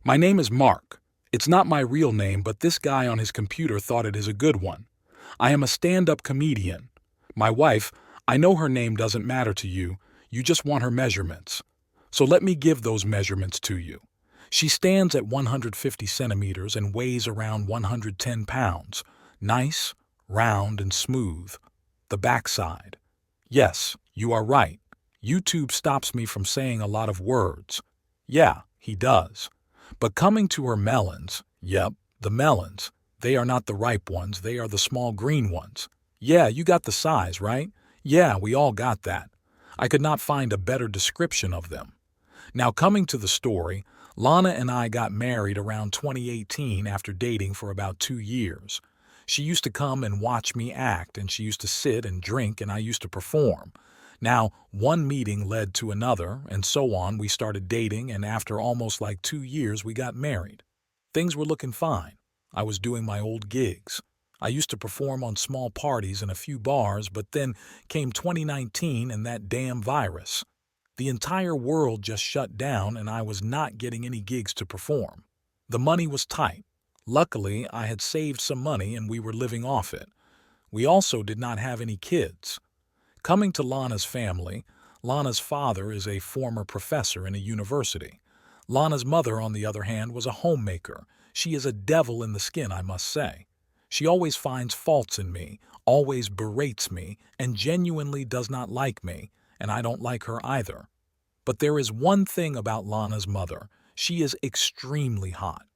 My name is Mark. It's not my real name, but this guy on his computer thought it is a good one. I am a stand-up comedian. My wife, I know her name doesn't matter to you. You just want her measurements. So let me give those measurements to you. She stands at 150 centimeters and weighs around 110 pounds. Nice, round, and smooth. The backside. Yes, you are right. YouTube stops me from saying a lot of words. Yeah, he does. But coming to her melons, yep, the melons. They are not the ripe ones, they are the small green ones. Yeah, you got the size, right? Yeah, we all got that. I could not find a better description of them. Now coming to the story, Lana and I got married around 2018 after dating for about 2 years. She used to come and watch me act, and she used to sit and drink, and I used to perform. Now, one meeting led to another, and so on. We started dating, and after almost like 2 years, we got married. Things were looking fine. I was doing my old gigs. I used to perform on small parties in a few bars, but then came 2019 and that damn virus. The entire world just shut down, and I was not getting any gigs to perform. The money was tight. Luckily, I had saved some money and we were living off it. We also did not have any kids. Coming to Lana's family, Lana's father is a former professor in a university. Lana's mother, on the other hand, was a homemaker. She is a devil in the skin, I must say. She always finds faults in me, always berates me, and genuinely does not like me, and I don't like her either. But there is one thing about Lana's mother. She is extremely hot.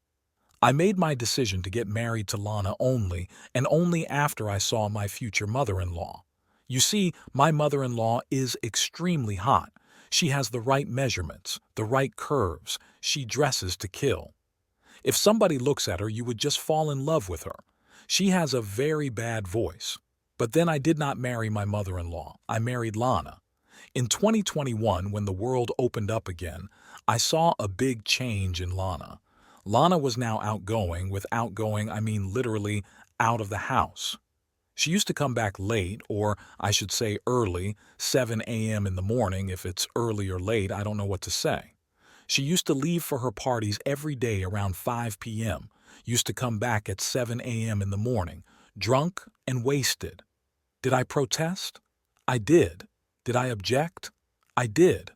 I made my decision to get married to Lana only, and only after I saw my future mother-in-law. You see, my mother-in-law is extremely hot. She has the right measurements, the right curves. She dresses to kill. If somebody looks at her, you would just fall in love with her. She has a very bad voice. But then I did not marry my mother-in-law. I married Lana. In 2021, when the world opened up again, I saw a big change in Lana. Lana was now outgoing. With outgoing, I mean literally out of the house. She used to come back late, or I should say early, 7 a.m. in the morning. If it's early or late, I don't know what to say. She used to leave for her parties every day around 5 p.m., used to come back at 7 a.m. in the morning, drunk and wasted. Did I protest? I did. Did I object? I did.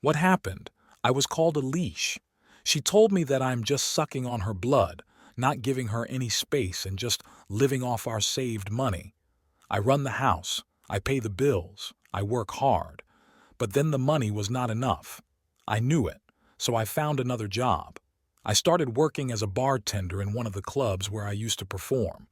What happened? I was called a leash. She told me that I'm just sucking on her blood, not giving her any space and just living off our saved money. I run the house, I pay the bills, I work hard. But then the money was not enough. I knew it, so I found another job. I started working as a bartender in one of the clubs where I used to perform.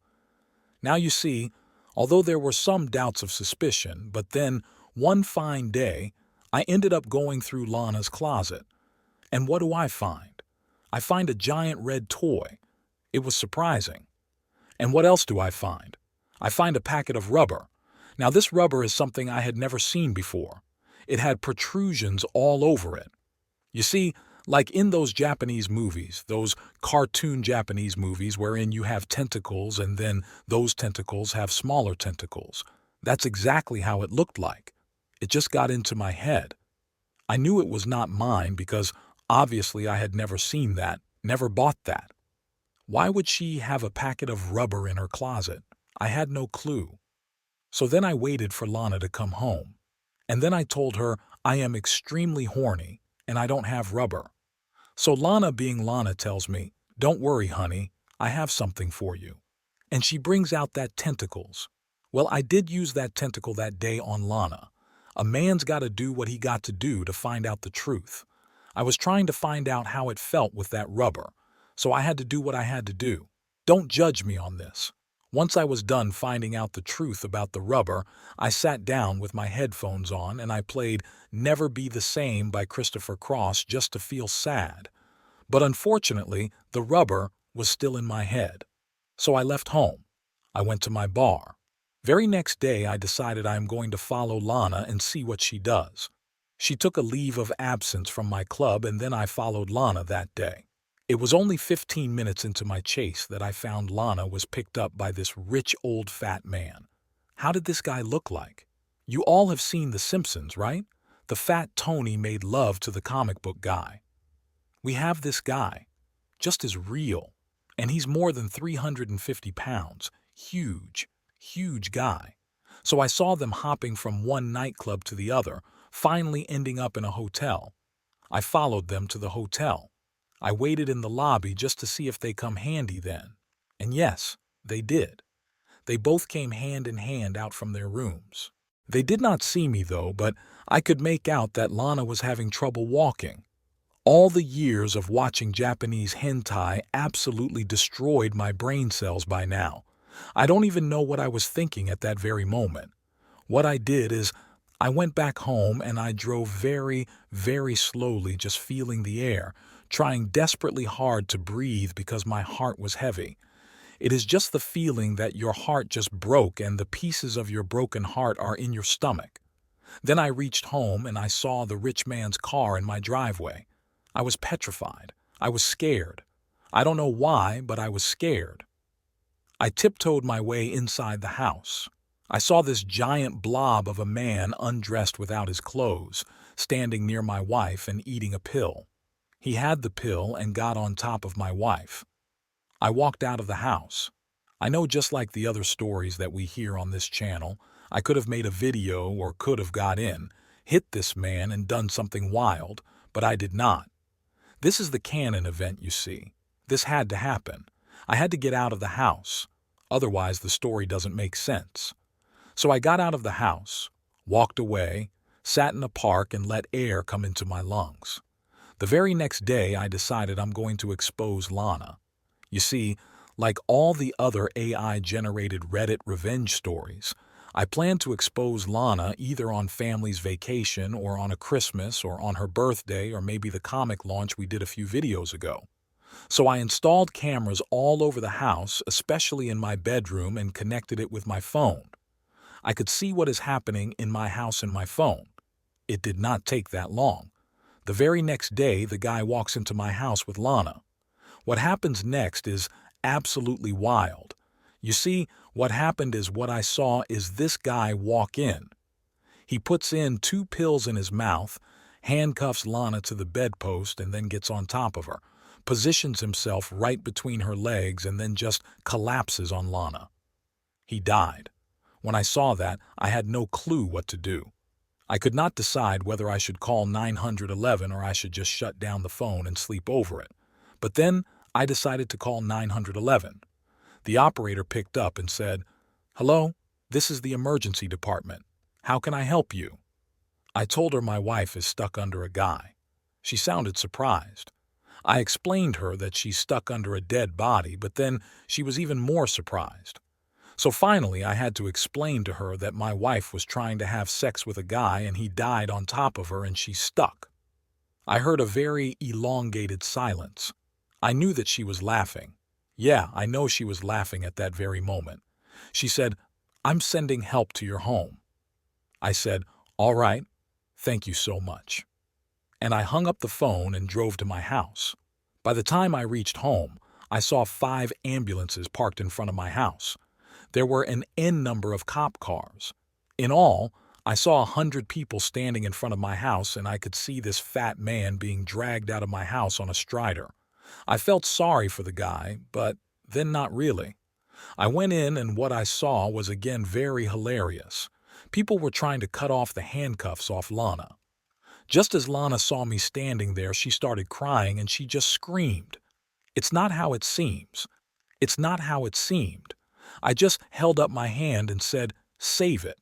Now you see, although there were some doubts of suspicion, but then one fine day, I ended up going through Lana's closet. And what do I find? I find a giant red toy. It was surprising. And what else do I find? I find a packet of rubber. Now this rubber is something I had never seen before. It had protrusions all over it. You see, like in those Japanese movies, those cartoon Japanese movies wherein you have tentacles and then those tentacles have smaller tentacles. That's exactly how it looked like. It just got into my head. I knew it was not mine because obviously I had never seen that, never bought that. Why would she have a packet of rubber in her closet? I had no clue. So then I waited for Lana to come home. And then I told her I am extremely horny and I don't have rubber. So Lana, being Lana, tells me, "Don't worry, honey, I have something for you." And she brings out that tentacles. Well, I did use that tentacle that day on Lana. A man's got to do what he got to do to find out the truth. I was trying to find out how it felt with that rubber, so I had to do what I had to do. Don't judge me on this. Once I was done finding out the truth about the rubber, I sat down with my headphones on and I played Never Be the Same by Christopher Cross just to feel sad. But unfortunately, the rubber was still in my head. So I left home. I went to my bar. Very next day, I decided I am going to follow Lana and see what she does. She took a leave of absence from my club and then I followed Lana that day. It was only 15 minutes into my chase that I found Lana was picked up by this rich old fat man. How did this guy look like? You all have seen The Simpsons, right? The fat Tony made love to the comic book guy. We have this guy. just as real. And he's more than 350 pounds. Huge, huge guy. So I saw them hopping from one nightclub to the other, finally ending up in a hotel. I followed them to the hotel. I waited in the lobby just to see if they come handy then. And yes, they did. They both came hand in hand out from their rooms. They did not see me though, but I could make out that Lana was having trouble walking. All the years of watching Japanese hentai absolutely destroyed my brain cells by now. I don't even know what I was thinking at that very moment. What I did is I went back home and I drove very, very slowly, just feeling the air, trying desperately hard to breathe because my heart was heavy. It is just the feeling that your heart just broke and the pieces of your broken heart are in your stomach. Then I reached home and I saw the rich man's car in my driveway. I was petrified. I was scared. I don't know why, but I was scared. I tiptoed my way inside the house. I saw this giant blob of a man undressed without his clothes, standing near my wife and eating a pill. He had the pill and got on top of my wife. I walked out of the house. I know just like the other stories that we hear on this channel, I could have made a video or could have got in, hit this man and done something wild, but I did not. This is the canon event, you see. This had to happen. I had to get out of the house. Otherwise, the story doesn't make sense. So I got out of the house, walked away, sat in a park and let air come into my lungs. The very next day, I decided I'm going to expose Lana. You see, like all the other AI-generated Reddit revenge stories, I plan to expose Lana either on family's vacation or on a Christmas or on her birthday or maybe the comic launch we did a few videos ago. So I installed cameras all over the house, especially in my bedroom, and connected it with my phone. I could see what is happening in my house in my phone. It did not take that long. The very next day, the guy walks into my house with Lana. What happens next is absolutely wild. You see, what happened is what I saw is this guy walk in. He puts in 2 pills in his mouth, handcuffs Lana to the bedpost and then gets on top of her, positions himself right between her legs and then just collapses on Lana. He died. When I saw that, I had no clue what to do. I could not decide whether I should call 911 or I should just shut down the phone and sleep over it. But then I decided to call 911. The operator picked up and said, "Hello, this is the emergency department. How can I help you?" I told her my wife is stuck under a guy. She sounded surprised. I explained her that she's stuck under a dead body, but then she was even more surprised. So finally I had to explain to her that my wife was trying to have sex with a guy and he died on top of her and she's stuck. I heard a very elongated silence. I knew that she was laughing. Yeah, I know she was laughing at that very moment. She said, "I'm sending help to your home." I said, "All right, thank you so much." And I hung up the phone and drove to my house. By the time I reached home, I saw 5 ambulances parked in front of my house. There were an N number of cop cars. In all, I saw 100 people standing in front of my house and I could see this fat man being dragged out of my house on a strider. I felt sorry for the guy, but then not really. I went in and what I saw was again very hilarious. People were trying to cut off the handcuffs off Lana. Just as Lana saw me standing there, she started crying and she just screamed. It's not how it seems. It's not how it seemed. I just held up my hand and said, "Save it."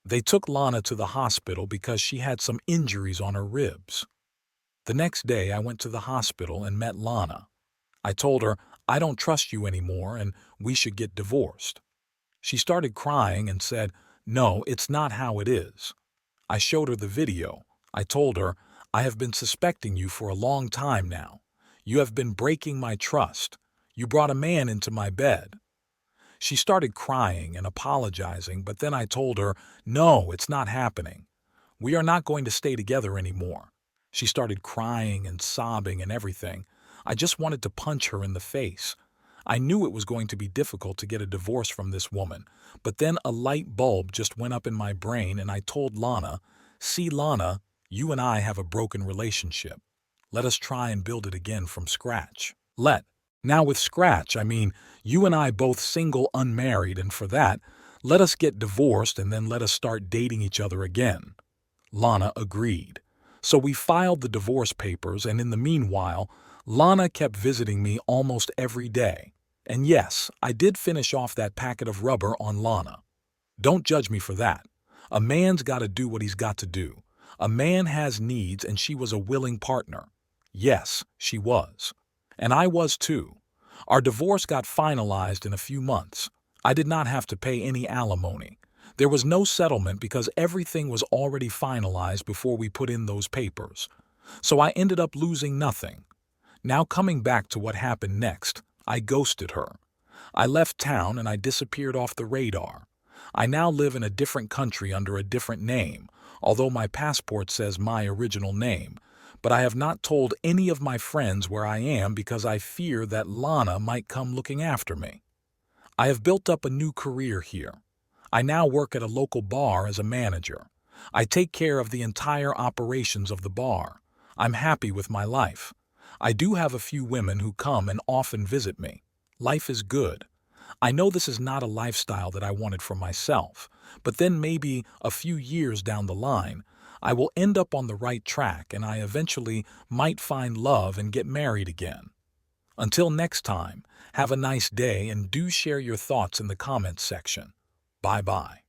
They took Lana to the hospital because she had some injuries on her ribs. The next day I went to the hospital and met Lana. I told her, "I don't trust you anymore and we should get divorced." She started crying and said, "No, it's not how it is." I showed her the video. I told her, "I have been suspecting you for a long time now. You have been breaking my trust. You brought a man into my bed." She started crying and apologizing, but then I told her, "No, it's not happening. We are not going to stay together anymore." She started crying and sobbing and everything. I just wanted to punch her in the face. I knew it was going to be difficult to get a divorce from this woman, but then a light bulb just went up in my brain and I told Lana, "See, Lana, you and I have a broken relationship. Let us try and build it again from scratch." Let. Now with Scratch, I mean, you and I both single, unmarried, and for that, let us get divorced and then let us start dating each other again. Lana agreed. So we filed the divorce papers, and in the meanwhile, Lana kept visiting me almost every day. And yes, I did finish off that packet of rubber on Lana. Don't judge me for that. A man's got to do what he's got to do. A man has needs, and she was a willing partner. Yes, she was. And I was too. Our divorce got finalized in a few months. I did not have to pay any alimony. There was no settlement because everything was already finalized before we put in those papers. So I ended up losing nothing. Now coming back to what happened next, I ghosted her. I left town and I disappeared off the radar. I now live in a different country under a different name, although my passport says my original name. But I have not told any of my friends where I am because I fear that Lana might come looking after me. I have built up a new career here. I now work at a local bar as a manager. I take care of the entire operations of the bar. I'm happy with my life. I do have a few women who come and often visit me. Life is good. I know this is not a lifestyle that I wanted for myself, but then maybe a few years down the line, I will end up on the right track and I eventually might find love and get married again. Until next time, have a nice day and do share your thoughts in the comments section. Bye-bye.